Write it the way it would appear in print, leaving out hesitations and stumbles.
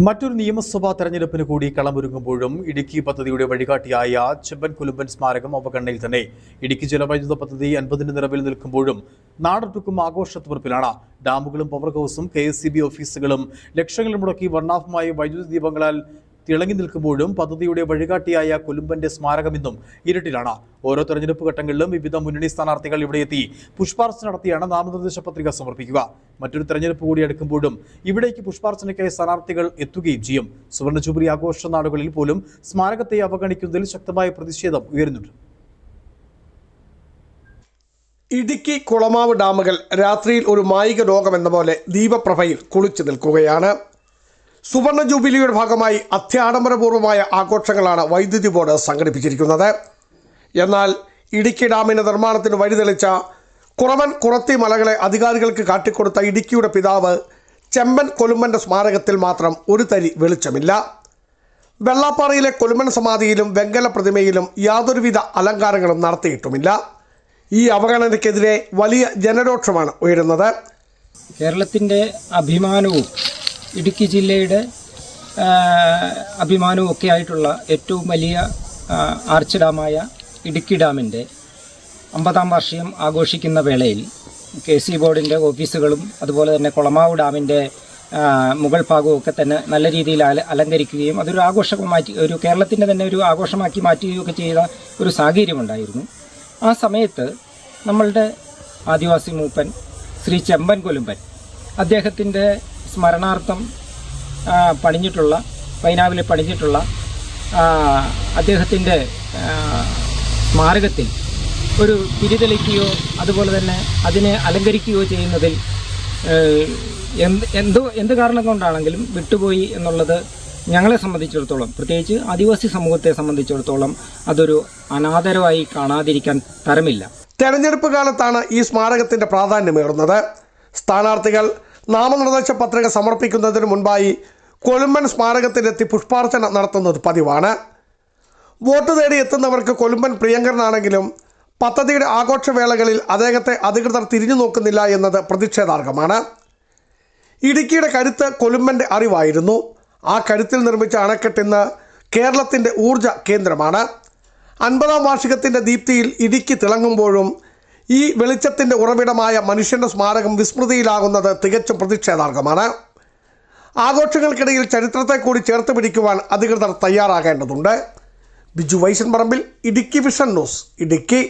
മറ്റൊരു നിയമസഭാ തെരഞ്ഞെടുപ്പിന് കൂടി കളമൊരുങ്ങുമ്പോഴും ഇടുക്കി പദ്ധതിയുടെ വഴികാട്ടിയായ ചെമ്പൻ കുലുമ്പൻ സ്മാരകം അവഗണനയിൽ തന്നെ. ഇടുക്കി ജലവൈദ്യുത പദ്ധതി 50ന്റെ നിറവിൽ നിൽക്കുമ്പോഴും നാടൊട്ടുക്കും ആഘോഷത്തിമിർപ്പിലാണ്. ഡാമുകളും പവർ ഹൗസും KSEB ഓഫീസുകളും ലക്ഷങ്ങൾ മുടക്കി വർണ്ണാഭമായ വൈദ്യുത ദീപങ്ങളാൽ തിളങ്ങി നിൽക്കുമ്പോഴും പദ്ധതിയുടെ വഴികാട്ടിയായ കുലുമ്പന്റെ സ്മാരകം ഇന്നും ഇരുട്ടിലാണ്. ഓരോ തെരഞ്ഞെടുപ്പ് ഘട്ടങ്ങളിലും വിവിധ മുന്നണി സ്ഥാനാർത്ഥികൾ ഇവിടെ എത്തി പുഷ്പാർച്ചന നടത്തിയാണ് നാമനിർദ്ദേശ പത്രിക സമർപ്പിക്കുക. മറ്റൊരു തെരഞ്ഞെടുപ്പ് കൂടി അടുക്കുമ്പോഴും ഇവിടേക്ക് പുഷ്പാർച്ചനയ്ക്കായി സ്ഥാനാർത്ഥികൾ എത്തുകയും ചെയ്യും. സുവർണ ജൂബിലി ആഘോഷ നാടുകളിൽ പോലും സ്മാരകത്തെ അവഗണിക്കുന്നതിൽ ശക്തമായ പ്രതിഷേധം ഉയരുന്നുണ്ട്. ഇടുക്കി കുളമാവ് ഡാമുകൾ രാത്രിയിൽ ഒരു മായിക ലോകമെന്ന പോലെ ദീപപ്രഭയിൽ കുളിച്ചു നിൽക്കുകയാണ്. സുവർണ ജൂബിലിയുടെ ഭാഗമായി അത്യാഡംബരപൂർവമായ ആഘോഷങ്ങളാണ് വൈദ്യുതി ബോർഡ് സംഘടിപ്പിച്ചിരിക്കുന്നത്. എന്നാൽ ഇടുക്കി ഡാമിൻ്റെ നിർമ്മാണത്തിന് വഴിതെളിച്ച കുറവൻ കുറത്തി മലകളെ അധികാരികൾക്ക് കാട്ടിക്കൊടുത്ത ഇടുക്കിയുടെ പിതാവ് ചെമ്പൻ കൊലുമ്പൻ്റെ സ്മാരകത്തിൽ മാത്രം ഒരു തരി വെളിച്ചമില്ല. വെള്ളാപ്പാറയിലെ കൊലുമ്പൻ സമാധിയിലും വെങ്കല പ്രതിമയിലും യാതൊരുവിധ അലങ്കാരങ്ങളും നടത്തിയിട്ടുമില്ല. ഈ അവഗണനയ്ക്കെതിരെ വലിയ ജനരോക്ഷമാണ് ഉയരുന്നത്. കേരളത്തിൻ്റെ അഭിമാനവും ഇടുക്കി ജില്ലയുടെ അഭിമാനവും ഒക്കെ ആയിട്ടുള്ള ഏറ്റവും വലിയ ആർച്ച് ഡാമായ ഇടുക്കി ഡാമിൻ്റെ 50ാം വാർഷികം ആഘോഷിക്കുന്ന വേളയിൽ KSEB ബോർഡിൻ്റെ ഓഫീസുകളും അതുപോലെ തന്നെ കുളമാവ് ഡാമിൻ്റെ മുകൾ ഭാഗവും ഒക്കെ തന്നെ നല്ല രീതിയിൽ അലങ്കരിക്കുകയും അതൊരു ആഘോഷമാക്കി കേരളത്തിൻ്റെ തന്നെ ഒരു ആഘോഷമാക്കി മാറ്റുകയൊക്കെ ചെയ്ത ഒരു സാഹചര്യമുണ്ടായിരുന്നു. ആ സമയത്ത് നമ്മളുടെ ആദിവാസി മൂപ്പൻ ശ്രീ ചെമ്പൻ കൊലുമ്പൻ അദ്ദേഹത്തിൻ്റെ സ്മരണാർത്ഥം പൈനാവിൽ പണിഞ്ഞിട്ടുള്ള അദ്ദേഹത്തിൻ്റെ സ്മാരകത്തിൽ ഒരു തിരിതെളിക്കുകയോ അതുപോലെ തന്നെ അതിനെ അലങ്കരിക്കുകയോ ചെയ്യുന്നതിൽ എന്ത് കാരണം കൊണ്ടാണെങ്കിലും വിട്ടുപോയി എന്നുള്ളത് ഞങ്ങളെ സംബന്ധിച്ചിടത്തോളം, പ്രത്യേകിച്ച് ആദിവാസി സമൂഹത്തെ സംബന്ധിച്ചിടത്തോളം അതൊരു അനാദരവായി കാണാതിരിക്കാൻ തരമില്ല. തെരഞ്ഞെടുപ്പ് കാലത്താണ് ഈ സ്മാരകത്തിൻ്റെ പ്രാധാന്യമേറുന്നത്. സ്ഥാനാർത്ഥികൾ നാമനിർദ്ദേശ പത്രിക സമർപ്പിക്കുന്നതിന് മുൻപായി കൊലുമ്പൻ സ്മാരകത്തിലെത്തി പുഷ്പാർച്ചന നടത്തുന്നത് പതിവാണ്. വോട്ട് തേടി എത്തുന്നവർക്ക് കൊലുമ്പൻ പ്രിയങ്കരനാണെങ്കിലും പദ്ധതിയുടെ ആഘോഷവേളകളിൽ അദ്ദേഹത്തെ അധികൃതർ തിരിഞ്ഞു നോക്കുന്നില്ല എന്നത് പ്രതിഷേധാർഹമാണ്. ഇടുക്കിയുടെ കരുത്ത് കൊലുമ്പൻ്റെ അറിവായിരുന്നു. ആ കരുത്തിൽ നിർമ്മിച്ച അണക്കെട്ട് ഇന്ന് കേരളത്തിൻ്റെ ഊർജ കേന്ദ്രമാണ്. 50ാം വാർഷികത്തിൻ്റെ ദീപ്തിയിൽ ഇടുക്കി തിളങ്ങുമ്പോഴും ഈ വെളിച്ചത്തിൻ്റെ ഉറവിടമായ മനുഷ്യൻ്റെ സ്മാരകം വിസ്മൃതിയിലാകുന്നത് തികച്ചും പ്രതിഷേധാർഹമാണ്. ആഘോഷങ്ങൾക്കിടയിൽ ചരിത്രത്തെ കൂടി ചേർത്ത് പിടിക്കുവാൻ അധികൃതർ തയ്യാറാകേണ്ടതുണ്ട്. ബിജു വൈശൻ പറമ്പിൽ, ഇടുക്കി വിഷൻ ന്യൂസ്, ഇടുക്കി.